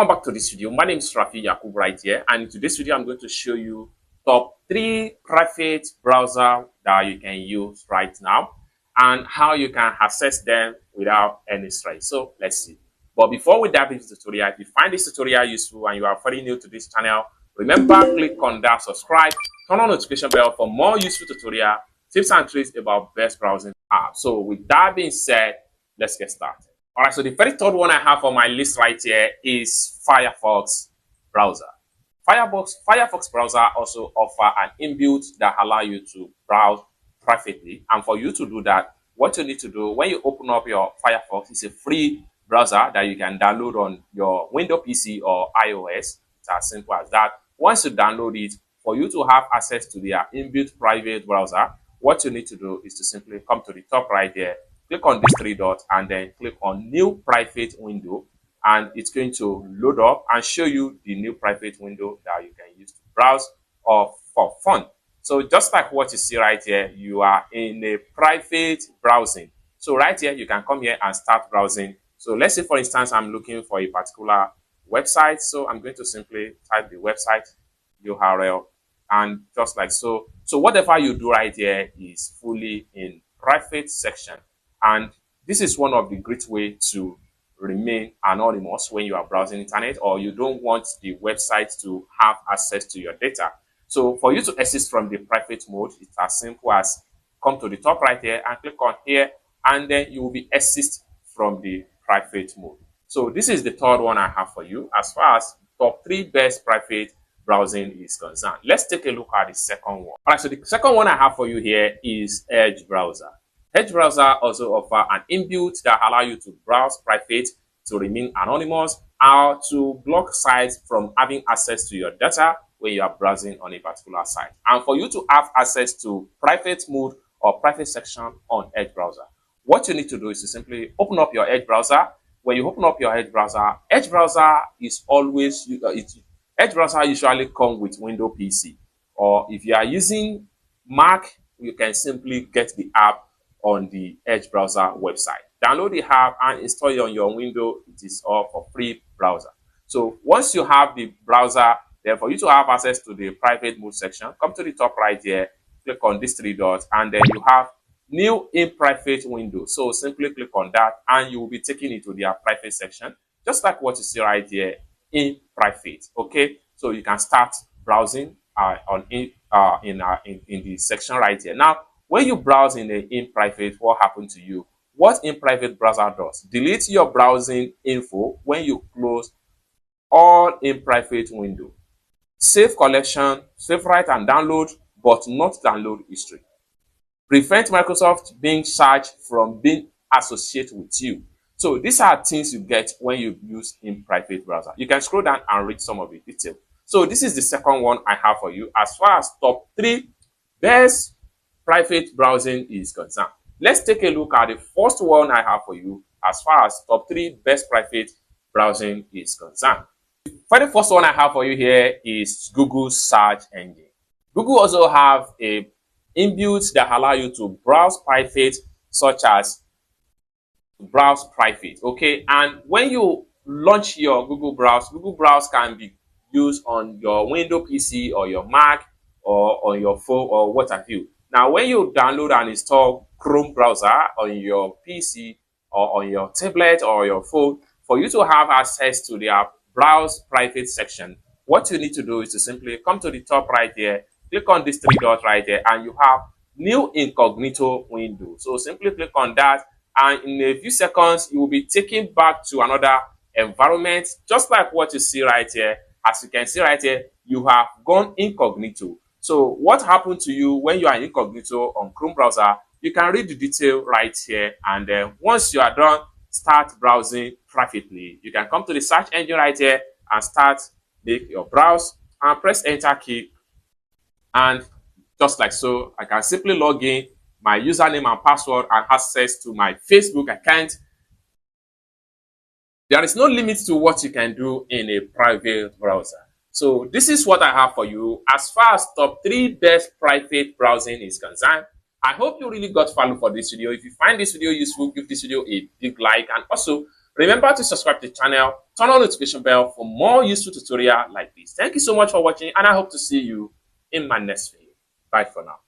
Welcome back to this video. My name is Rafi Yakub right here, and in today's video I'm going to show you top 3 private browser that you can use right now and how you can access them without any stress. So let's see. But before we dive into the tutorial, if you find this tutorial useful and you are very new to this channel, remember click on that subscribe, turn on notification bell for more useful tutorial tips and tricks about best browsing apps. So with that being said, let's get started. All right, so the very third one I have on my list right here is Firefox browser. Firefox browser also offer an inbuilt that allow you to browse privately. And for you to do that, what you need to do when you open up your Firefox is a free browser that you can download on your Windows PC or iOS. It's as simple as that. Once you download it, for you to have access to their inbuilt private browser, what you need to do is to simply come to the top right there, click on these 3 dots and then click on new private window, and it's going to load up and show you the new private window that you can use to browse or for fun. So just like what you see right here, you are in a private browsing. So right here, you can come here and start browsing. So let's say, for instance, I'm looking for a particular website. So I'm going to simply type the website URL and just like so. So whatever you do right here is fully in private section. And this is one of the great ways to remain anonymous when you are browsing internet or you don't want the website to have access to your data. So for you to exit from the private mode, it's as simple as come to the top right here and click on here, and then you will be exit from the private mode. So this is the third one I have for you as far as top 3 best private browsing is concerned. Let's take a look at the second one. All right, so the second one I have for you here is Edge browser. Edge browser also offer an inbuilt that allow you to browse private, to remain anonymous, or to block sites from having access to your data when you are browsing on a particular site. And for you to have access to private mode or private section on Edge browser, what you need to do is to simply open up your Edge browser. When you open up your Edge browser is always Edge browser usually come with Windows PC, or if you are using Mac, you can simply get the app on the Edge browser website. Download the app and install it on your window. It is all for free browser. So once you have the browser, then for you to have access to the private mode section, come to the top right here, click on these 3 dots, and then you have new in private window. So simply click on that and you will be taken into their private section, just like what you see right here in private. Okay, so you can start browsing in the section right here. Now, when you browse in private, what happens to you? What in private browser does? Delete your browsing info when you close all in private window. Save collection, save write and download, but not download history. Prevent Microsoft Bing search from being associated with you. So these are things you get when you use in private browser. You can scroll down and read some of the detail. So this is the second one I have for you as far as top 3 best private browsing is concerned. Let's take a look at the first one I have for you as far as top 3 best private browsing is concerned. For the first one I have for you here is Google search engine. Google also have a inbuilt that allow you to browse private, such as browse private. Okay, and when you launch your Google Browse can be used on your Windows PC or your Mac or on your phone or what have you. Now, when you download and install Chrome browser on your PC or on your tablet or your phone, for you to have access to their browse private section, what you need to do is to simply come to the top right here, click on these 3 dots right there, and you have new incognito window. So simply click on that, and in a few seconds, you will be taken back to another environment, just like what you see right here. As you can see right here, you have gone incognito. So what happened to you when you are incognito on Chrome browser? You can read the detail right here, and then once you are done, start browsing privately. You can come to the search engine right here and start make your browse and press enter key, and just like so, I can simply log in my username and password and access to my Facebook account. There is no limit to what you can do in a private browser. So this is what I have for you as far as top 3 best private browsing is concerned. I hope you really got value for this video. If you find this video useful, give this video a big like, and also remember to subscribe to the channel, turn on notification bell for more useful tutorial like this. Thank you so much for watching, and I hope to see you in my next video. Bye for now.